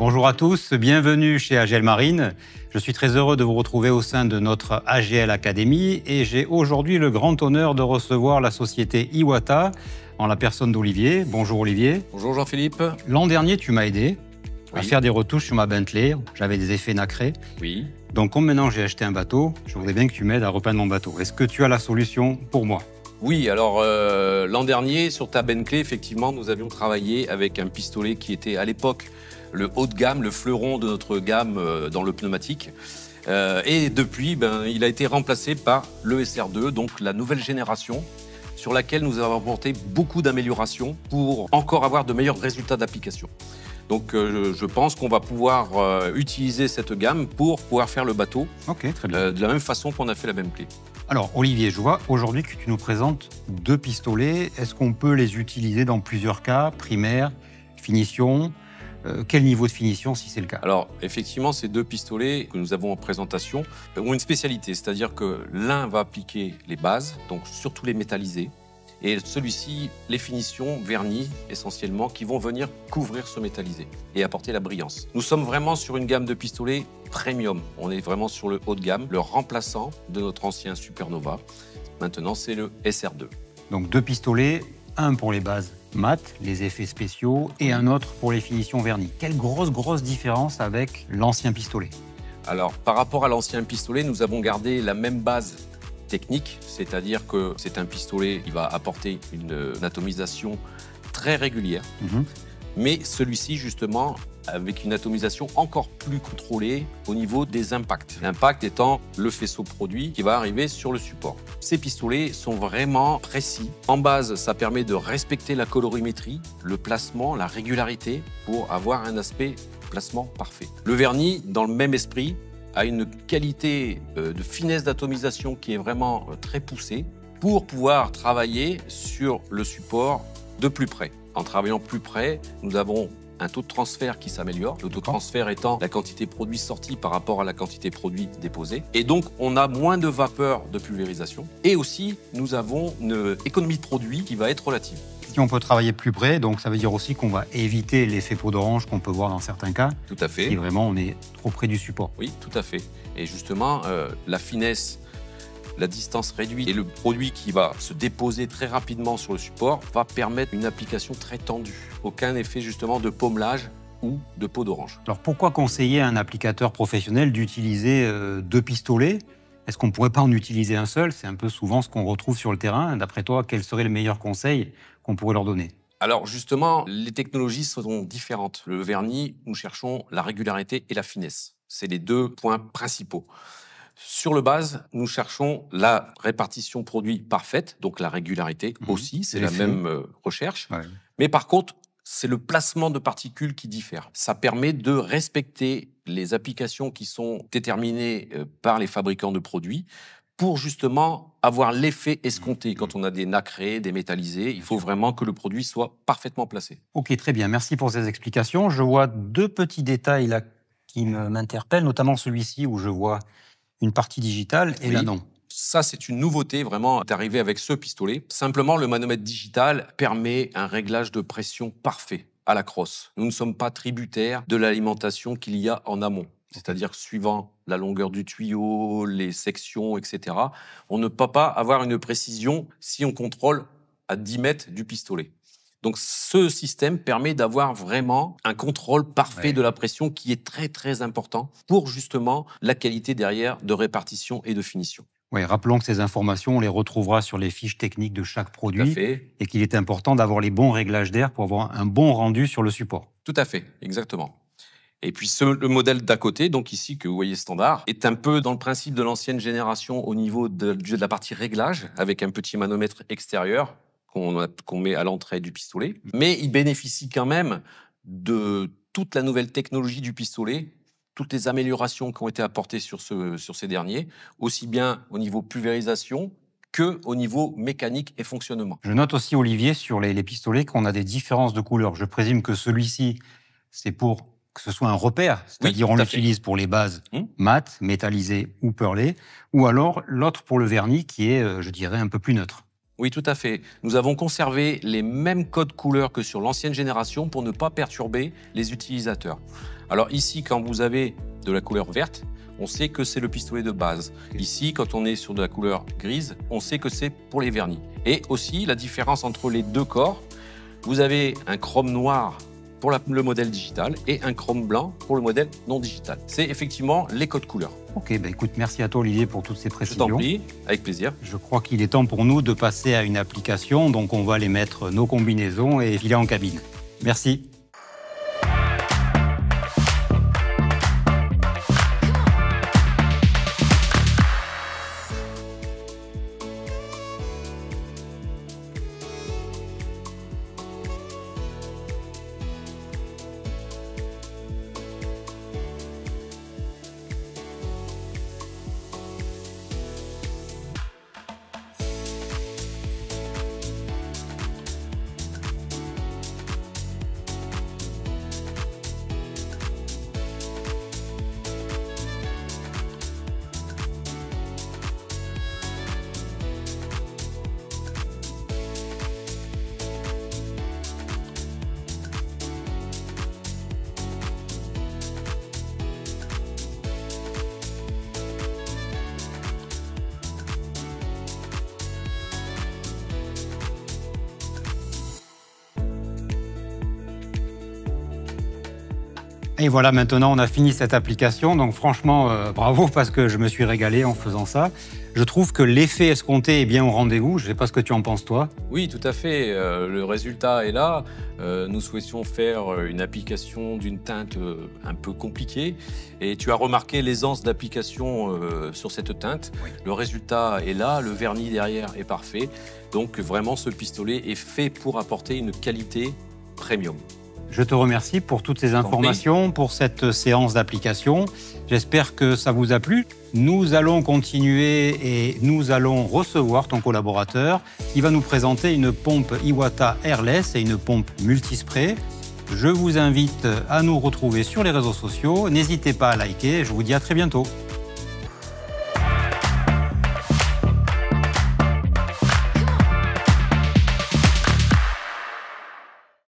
Bonjour à tous, bienvenue chez AGL Marine. Je suis très heureux de vous retrouver au sein de notre AGL Academy et j'ai aujourd'hui le grand honneur de recevoir la société Iwata en la personne d'Olivier. Bonjour Olivier. Bonjour Jean-Philippe. L'an dernier, tu m'as aidé à Oui. faire des retouches sur ma Bentley. J'avais des effets nacrés. Oui. Donc comme maintenant j'ai acheté un bateau, je voudrais bien que tu m'aides à repeindre mon bateau. Est-ce que tu as la solution pour moi ? Oui, alors l'an dernier, sur ta Bentley, effectivement, nous avions travaillé avec un pistolet qui était à l'époque le haut de gamme, le fleuron de notre gamme dans le pneumatique. Et depuis, il a été remplacé par le SR2, donc la nouvelle génération, sur laquelle nous avons apporté beaucoup d'améliorations pour encore avoir de meilleurs résultats d'application. Donc je pense qu'on va pouvoir utiliser cette gamme pour pouvoir faire le bateau Ok, très bien. de la même façon qu'on a fait la Bentley. Alors Olivier, je vois aujourd'hui que tu nous présentes deux pistolets. Est-ce qu'on peut les utiliser dans plusieurs cas, primaire, finition ? Quel niveau de finition si c'est le cas ? Alors, effectivement, ces deux pistolets que nous avons en présentation ont une spécialité, c'est-à-dire que l'un va appliquer les bases, donc surtout les métallisés, et celui-ci, les finitions vernis essentiellement, qui vont venir couvrir ce métallisé et apporter la brillance. Nous sommes vraiment sur une gamme de pistolets premium. On est vraiment sur le haut de gamme, le remplaçant de notre ancien Supernova. Maintenant, c'est le SR2. Donc deux pistolets, un pour les bases mat, les effets spéciaux, et un autre pour les finitions vernis. Quelle grosse différence avec l'ancien pistolet ? Alors, par rapport à l'ancien pistolet, nous avons gardé la même base technique, c'est-à-dire que c'est un pistolet qui va apporter une atomisation très régulière, mais celui-ci, justement, avec une atomisation encore plus contrôlée au niveau des impacts. L'impact étant le faisceau produit qui va arriver sur le support. Ces pistolets sont vraiment précis. En base, ça permet de respecter la colorimétrie, le placement, la régularité pour avoir un aspect placement parfait. Le vernis, dans le même esprit, a une qualité de finesse d'atomisation qui est vraiment très poussée pour pouvoir travailler sur le support de plus près. En travaillant plus près, nous avons un taux de transfert qui s'améliore, le taux de transfert étant la quantité produit sortie par rapport à la quantité produit déposée. Et donc, on a moins de vapeur de pulvérisation. Et aussi, nous avons une économie de produit qui va être relative. Si on peut travailler plus près, donc ça veut dire aussi qu'on va éviter l'effet peau d'orange qu'on peut voir dans certains cas, Tout à fait. si vraiment on est trop près du support. Oui, tout à fait. Et justement, la finesse, la distance réduite et le produit qui va se déposer très rapidement sur le support va permettre une application très tendue. Aucun effet justement de pommelage ou de peau d'orange. Alors pourquoi conseiller à un applicateur professionnel d'utiliser deux pistolets ? Est-ce qu'on ne pourrait pas en utiliser un seul ? C'est un peu souvent ce qu'on retrouve sur le terrain. D'après toi, quel serait le meilleur conseil qu'on pourrait leur donner ? Alors justement, les technologies sont différentes. Le vernis, nous cherchons la régularité et la finesse. C'est les deux points principaux. Sur le base, nous cherchons la répartition produit parfaite, donc la régularité aussi, c'est la même recherche. Ouais. Mais par contre, c'est le placement de particules qui diffère. Ça permet de respecter les applications qui sont déterminées par les fabricants de produits pour justement avoir l'effet escompté. Quand on a des nacrés, des métallisés, il faut vraiment que le produit soit parfaitement placé. Ok, très bien. Merci pour ces explications. Je vois deux petits détails là qui m'interpellent, notamment celui-ci où je vois une partie digitale et Oui. là non. Ça, c'est une nouveauté vraiment d'arriver avec ce pistolet. Simplement, le manomètre digital permet un réglage de pression parfait à la crosse. Nous ne sommes pas tributaires de l'alimentation qu'il y a en amont. C'est-à-dire que suivant la longueur du tuyau, les sections, etc., on ne peut pas avoir une précision si on contrôle à 10 mètres du pistolet. Donc, ce système permet d'avoir vraiment un contrôle parfait de la pression qui est très, très important pour justement la qualité derrière de répartition et de finition. Oui, rappelons que ces informations, on les retrouvera sur les fiches techniques de chaque Tout à produit fait. et qu'il est important d'avoir les bons réglages d'air pour avoir un bon rendu sur le support. Tout à fait, exactement. Et puis le modèle d'à côté, donc ici que vous voyez standard, est un peu dans le principe de l'ancienne génération au niveau de la partie réglage, avec un petit manomètre extérieur qu'on met à l'entrée du pistolet. Mais il bénéficie quand même de toute la nouvelle technologie du pistolet, toutes les améliorations qui ont été apportées sur ces derniers, aussi bien au niveau pulvérisation qu'au niveau mécanique et fonctionnement. Je note aussi, Olivier, sur les pistolets qu'on a des différences de couleurs. Je présume que celui-ci, c'est pour que ce soit un repère, c'est-à-dire Oui, on tout à fait. l'utilise pour les bases mat, métallisées ou pearlées, ou alors l'autre pour le vernis qui est, je dirais, un peu plus neutre. Oui, tout à fait. Nous avons conservé les mêmes codes couleurs que sur l'ancienne génération pour ne pas perturber les utilisateurs. Alors ici, quand vous avez de la couleur verte, on sait que c'est le pistolet de base. Ici, quand on est sur de la couleur grise, on sait que c'est pour les vernis. Et aussi, la différence entre les deux corps, vous avez un chrome noir pour le modèle digital et un chrome blanc pour le modèle non digital. C'est effectivement les codes couleurs. Ok, bah écoute, merci à toi Olivier pour toutes ces précisions. Je t'en prie, avec plaisir. Je crois qu'il est temps pour nous de passer à une application, donc on va aller mettre nos combinaisons et filer en cabine. Merci. Et voilà, maintenant on a fini cette application, donc franchement bravo parce que je me suis régalé en faisant ça. Je trouve que l'effet escompté est bien au rendez-vous, je ne sais pas ce que tu en penses toi. Oui, tout à fait, le résultat est là. Nous souhaitions faire une application d'une teinte un peu compliquée et tu as remarqué l'aisance d'application sur cette teinte. Oui. Le résultat est là, le vernis derrière est parfait, donc vraiment ce pistolet est fait pour apporter une qualité premium. Je te remercie pour toutes ces informations, pour cette séance d'application. J'espère que ça vous a plu. Nous allons continuer et nous allons recevoir ton collaborateur qui va nous présenter une pompe Iwata Airless et une pompe multispray. Je vous invite à nous retrouver sur les réseaux sociaux. N'hésitez pas à liker. Je vous dis à très bientôt.